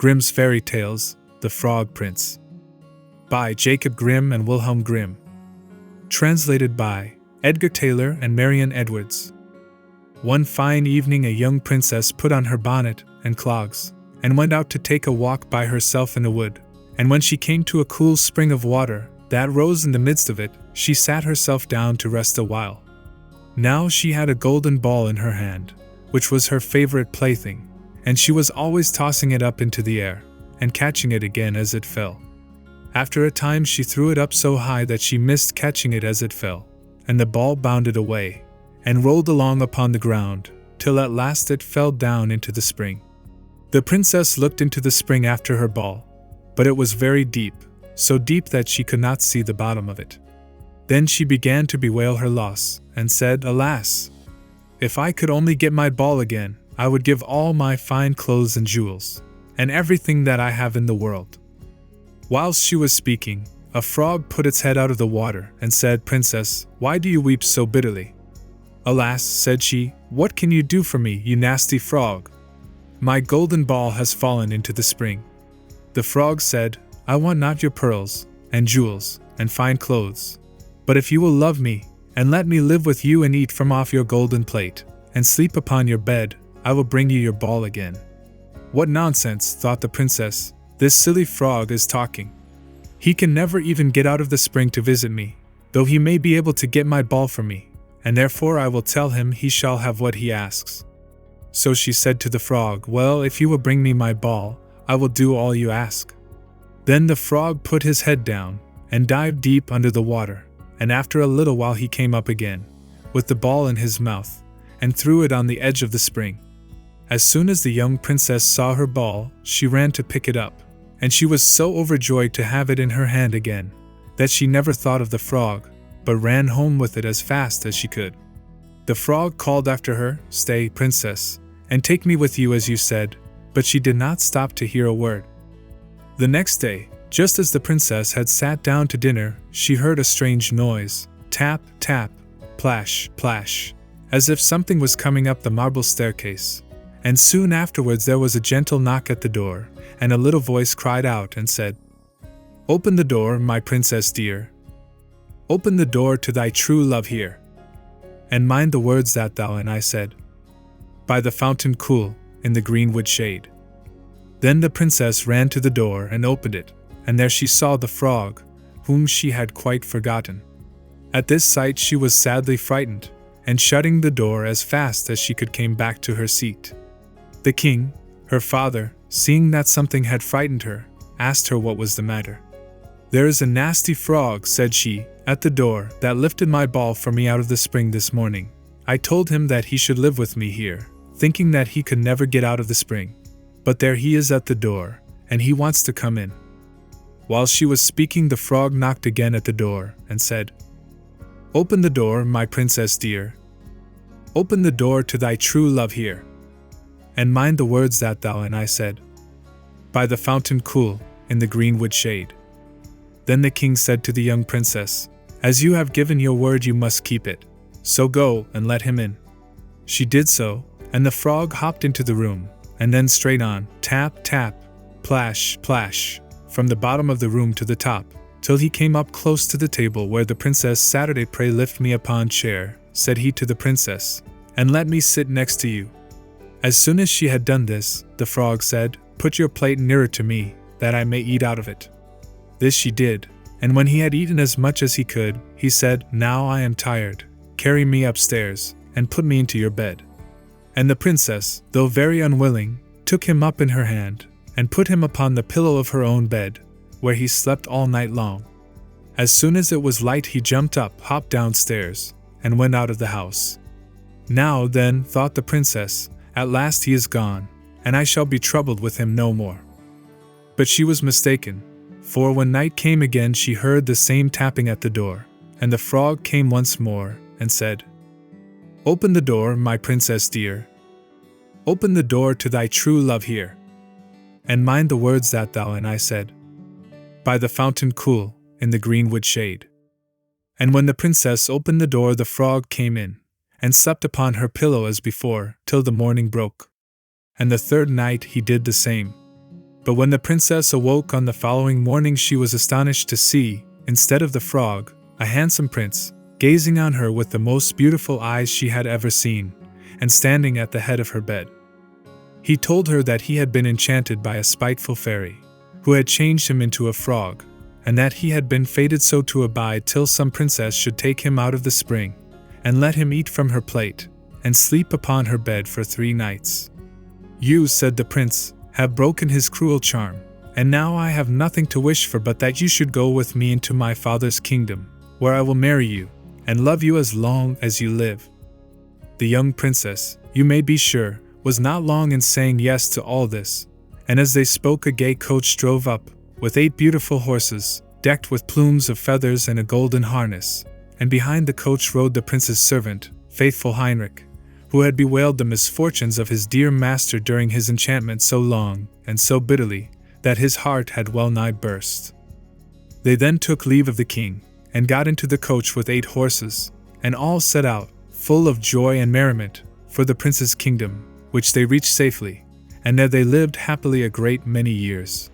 Grimm's Fairy Tales, The Frog Prince. By Jacob Grimm and Wilhelm Grimm. Translated by Edgar Taylor and Marian Edwards. One fine evening a young princess put on her bonnet and clogs, and went out to take a walk by herself in the wood. And when she came to a cool spring of water that rose in the midst of it, she sat herself down to rest a while. Now she had a golden ball in her hand, which was her favorite plaything, and she was always tossing it up into the air, and catching it again as it fell. After a time she threw it up so high that she missed catching it as it fell, and the ball bounded away, and rolled along upon the ground, till at last it fell down into the spring. The princess looked into the spring after her ball, but it was very deep, so deep that she could not see the bottom of it. Then she began to bewail her loss, and said, "Alas! If I could only get my ball again, I would give all my fine clothes and jewels, and everything that I have in the world." Whilst she was speaking, a frog put its head out of the water, and said, "Princess, why do you weep so bitterly?" "Alas," said she, "what can you do for me, you nasty frog? My golden ball has fallen into the spring." The frog said, "I want not your pearls, and jewels, and fine clothes. But if you will love me, and let me live with you and eat from off your golden plate, and sleep upon your bed, I will bring you your ball again." "What nonsense," thought the princess, "this silly frog is talking. He can never even get out of the spring to visit me, though he may be able to get my ball for me, and therefore I will tell him he shall have what he asks." So she said to the frog, "Well, if you will bring me my ball, I will do all you ask." Then the frog put his head down, and dived deep under the water, and after a little while he came up again, with the ball in his mouth, and threw it on the edge of the spring. As soon as the young princess saw her ball, she ran to pick it up, and she was so overjoyed to have it in her hand again, that she never thought of the frog, but ran home with it as fast as she could. The frog called after her, "Stay, princess, and take me with you as you said," but she did not stop to hear a word. The next day, just as the princess had sat down to dinner, she heard a strange noise, tap, tap, plash, plash, as if something was coming up the marble staircase. And soon afterwards there was a gentle knock at the door, and a little voice cried out and said, "Open the door, my princess dear. Open the door to thy true love here. And mind the words that thou and I said, by the fountain cool, in the greenwood shade." Then the princess ran to the door and opened it, and there she saw the frog, whom she had quite forgotten. At this sight she was sadly frightened, and shutting the door as fast as she could came back to her seat. The king, her father, seeing that something had frightened her, asked her what was the matter. "There is a nasty frog," said she, "at the door, that lifted my ball for me out of the spring this morning. I told him that he should live with me here, thinking that he could never get out of the spring. But there he is at the door, and he wants to come in." While she was speaking, the frog knocked again at the door, and said, "Open the door, my princess dear. Open the door to thy true love here. And mind the words that thou and I said, by the fountain cool, in the greenwood shade." Then the king said to the young princess, "As you have given your word you must keep it, so go and let him in." She did so, and the frog hopped into the room, and then straight on, tap, tap, plash, plash, from the bottom of the room to the top, till he came up close to the table where the princess sat. "Pray lift me upon chair," said he to the princess, "and let me sit next to you." As soon as she had done this, the frog said, "Put your plate nearer to me, that I may eat out of it." This she did, and when he had eaten as much as he could, he said, "Now I am tired. Carry me upstairs, and put me into your bed." And the princess, though very unwilling, took him up in her hand, and put him upon the pillow of her own bed, where he slept all night long. As soon as it was light he jumped up, hopped downstairs, and went out of the house. "Now then," thought the princess, "at last he is gone, and I shall be troubled with him no more." But she was mistaken, for when night came again she heard the same tapping at the door, and the frog came once more, and said, "Open the door, my princess dear. Open the door to thy true love here. And mind the words that thou and I said, by the fountain cool, in the greenwood shade." And when the princess opened the door the frog came in, and slept upon her pillow as before, till the morning broke. And the third night he did the same. But when the princess awoke on the following morning, she was astonished to see, instead of the frog, a handsome prince, gazing on her with the most beautiful eyes she had ever seen, and standing at the head of her bed. He told her that he had been enchanted by a spiteful fairy, who had changed him into a frog, and that he had been fated so to abide till some princess should take him out of the spring, and let him eat from her plate, and sleep upon her bed for 3 nights. You, said the prince, have broken his cruel charm, and now I have nothing to wish for but that you should go with me into my father's kingdom, where I will marry you, and love you as long as you live. The young princess, you may be sure, was not long in saying yes to all this, and as they spoke a gay coach drove up, with 8 beautiful horses, decked with plumes of feathers and a golden harness, and behind the coach rode the prince's servant, faithful Heinrich, who had bewailed the misfortunes of his dear master during his enchantment so long and so bitterly that his heart had well nigh burst. They then took leave of the king, and got into the coach with 8 horses, and all set out, full of joy and merriment, for the prince's kingdom, which they reached safely, and there they lived happily a great many years.